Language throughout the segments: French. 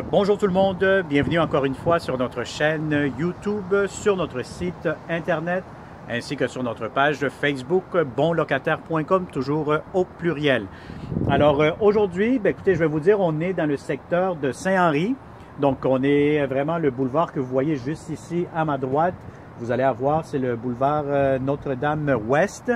Bonjour tout le monde, bienvenue encore une fois sur notre chaîne YouTube, sur notre site internet, ainsi que sur notre page Facebook bonlocataire.com, toujours au pluriel. Alors aujourd'hui, écoutez, je vais vous dire, on est dans le secteur de Saint-Henri, donc on est vraiment le boulevard que vous voyez juste ici à ma droite. Vous allez avoir, c'est le boulevard Notre-Dame-Ouest.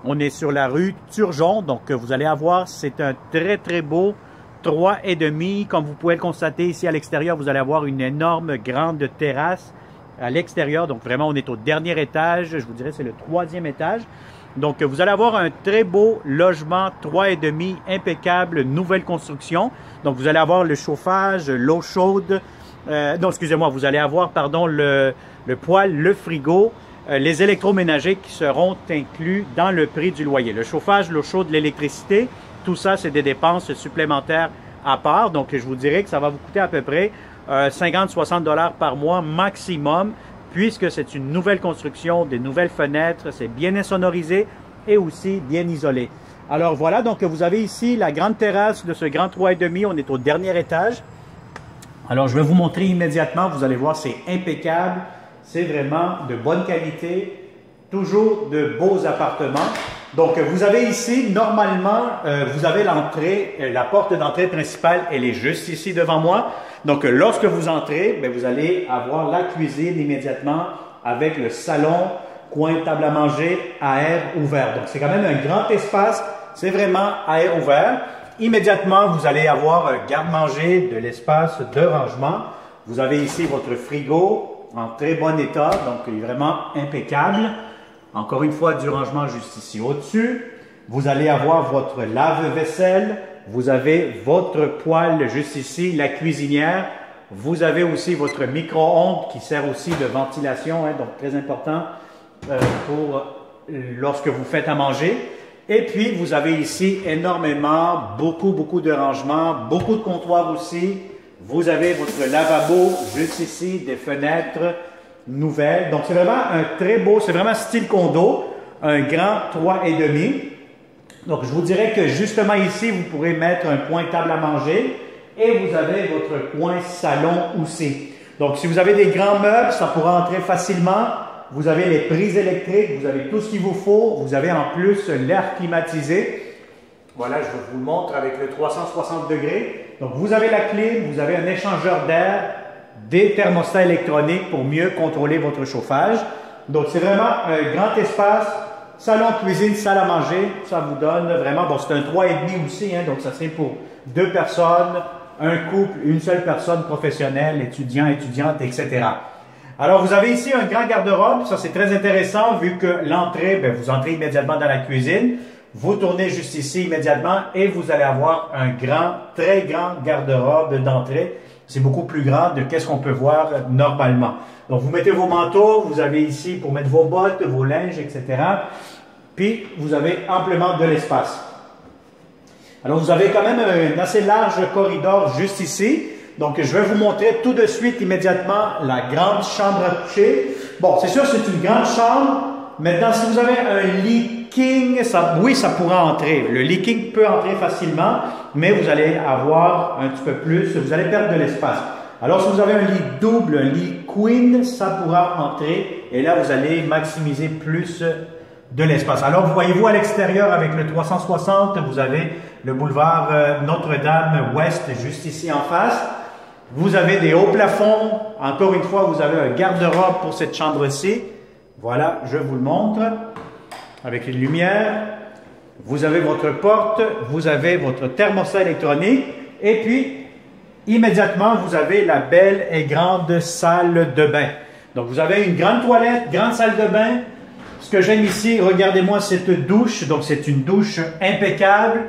On est sur la rue Turgeon, donc vous allez avoir, c'est un très beau 3,5. Comme vous pouvez le constater ici à l'extérieur, vous allez avoir une énorme grande terrasse à l'extérieur. Donc vraiment, on est au dernier étage. Je vous dirais c'est le 3e étage. Donc vous allez avoir un très beau logement 3,5 impeccable, nouvelle construction. Donc vous allez avoir le chauffage, l'eau chaude. Non, excusez-moi, vous allez avoir, pardon, le poêle, le frigo, les électroménagers qui seront inclus dans le prix du loyer. Le chauffage, l'eau chaude, l'électricité. Tout ça, c'est des dépenses supplémentaires à part. Donc, je vous dirais que ça va vous coûter à peu près 50-60 $ par mois maximum, puisque c'est une nouvelle construction, des nouvelles fenêtres, c'est bien insonorisé et aussi bien isolé. Alors voilà, donc vous avez ici la grande terrasse de ce grand 3,5. On est au dernier étage. Alors, je vais vous montrer immédiatement. Vous allez voir, c'est impeccable. C'est vraiment de bonne qualité. Toujours de beaux appartements. Donc, vous avez ici, normalement, vous avez l'entrée, la porte d'entrée principale, elle est juste ici devant moi. Donc, lorsque vous entrez, vous allez avoir la cuisine immédiatement avec le salon, coin table à manger, à air ouvert. Donc, c'est quand même un grand espace, c'est vraiment à air ouvert. Immédiatement, vous allez avoir un garde-manger, de l'espace de rangement. Vous avez ici votre frigo en très bon état, donc il est vraiment impeccable. Encore une fois, du rangement juste ici au-dessus. Vous allez avoir votre lave-vaisselle. Vous avez votre poêle juste ici, la cuisinière. Vous avez aussi votre micro-ondes qui sert aussi de ventilation, donc très important pour lorsque vous faites à manger. Et puis, vous avez ici énormément, beaucoup de rangements, beaucoup de comptoirs aussi. Vous avez votre lavabo juste ici, des fenêtres nouvelle. Donc, c'est vraiment un très beau, c'est vraiment style condo, un grand 3,5. Donc, je vous dirais que justement ici, vous pourrez mettre un coin table à manger et vous avez votre coin salon aussi. Donc, si vous avez des grands meubles, ça pourra entrer facilement. Vous avez les prises électriques, vous avez tout ce qu'il vous faut. Vous avez en plus l'air climatisé. Voilà, je vous le montre avec le 360 degrés. Donc, vous avez la clim, vous avez un échangeur d'air, des thermostats électroniques pour mieux contrôler votre chauffage. Donc, c'est vraiment un grand espace, salon, cuisine, salle à manger. Ça vous donne vraiment, bon, c'est un 3,5 aussi, donc ça serait pour 2 personnes, un couple, une seule personne professionnelle, étudiant, étudiante, etc. Alors, vous avez ici un grand garde-robe. Ça, c'est très intéressant vu que l'entrée, vous entrez immédiatement dans la cuisine. Vous tournez juste ici immédiatement et vous allez avoir un grand, très grand garde-robe d'entrée. C'est beaucoup plus grand de qu'est-ce qu'on peut voir normalement. Donc, vous mettez vos manteaux, vous avez ici pour mettre vos bottes, vos linges, etc. Puis, vous avez amplement de l'espace. Alors, vous avez quand même un assez large corridor juste ici. Donc, je vais vous montrer tout de suite, immédiatement, la grande chambre à coucher. Bon, c'est sûr, c'est une grande chambre. Maintenant, si vous avez un lit king, oui, ça pourra entrer. Le lit king peut entrer facilement, mais vous allez avoir un petit peu plus, vous allez perdre de l'espace. Alors, si vous avez un lit double, un lit queen, ça pourra entrer. Et là, vous allez maximiser plus de l'espace. Alors, voyez-vous à l'extérieur avec le 360, vous avez le boulevard Notre-Dame-Ouest juste ici en face. Vous avez des hauts plafonds. Encore une fois, vous avez un garde-robe pour cette chambre-ci. Voilà, je vous le montre. Avec les lumières. Vous avez votre porte. Vous avez votre thermostat électronique. Et puis, immédiatement, vous avez la belle et grande salle de bain. Donc, vous avez une grande toilette, grande salle de bain. Ce que j'aime ici, regardez-moi cette douche. Donc, c'est une douche impeccable.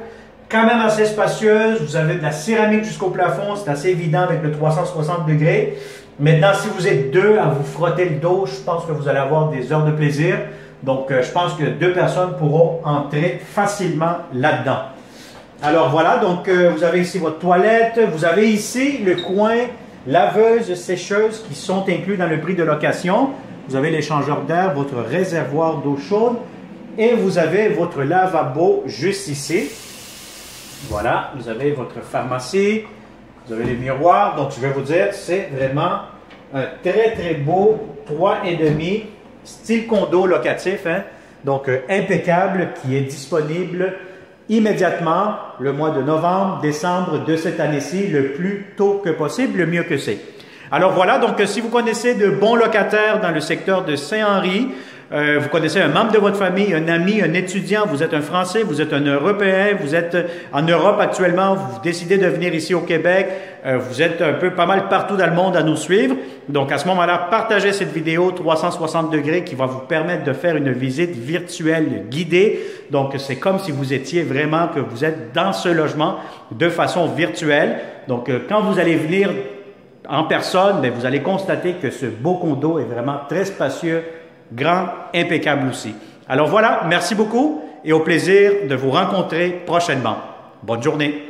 Quand même assez spacieuse. Vous avez de la céramique jusqu'au plafond. C'est assez évident avec le 360 degrés. Maintenant, si vous êtes 2 à vous frotter le dos, je pense que vous allez avoir des heures de plaisir. Donc, je pense que 2 personnes pourront entrer facilement là-dedans. Alors, voilà. Donc, vous avez ici votre toilette. Vous avez ici le coin laveuse, sécheuse qui sont inclus dans le prix de location. Vous avez l'échangeur d'air, votre réservoir d'eau chaude et vous avez votre lavabo juste ici. Voilà, vous avez votre pharmacie, Vous avez les miroirs, donc je vais vous dire, c'est vraiment un très très beau 3,5 style condo locatif, hein? Donc impeccable, qui est disponible immédiatement le mois de novembre, décembre de cette année-ci, le plus tôt que possible, le mieux que c'est. Alors voilà, donc si vous connaissez de bons locataires dans le secteur de Saint-Henri, vous connaissez un membre de votre famille, un ami, un étudiant, vous êtes un Français, vous êtes un Européen, vous êtes en Europe actuellement, vous décidez de venir ici au Québec, vous êtes un peu pas mal partout dans le monde à nous suivre. Donc à ce moment-là, partagez cette vidéo 360 degrés qui va vous permettre de faire une visite virtuelle guidée. Donc c'est comme si vous étiez vraiment, que vous êtes dans ce logement de façon virtuelle. Donc quand vous allez venir en personne, bien, vous allez constater que ce beau condo est vraiment très spacieux, grand, impeccable aussi. Alors voilà, merci beaucoup et au plaisir de vous rencontrer prochainement. Bonne journée.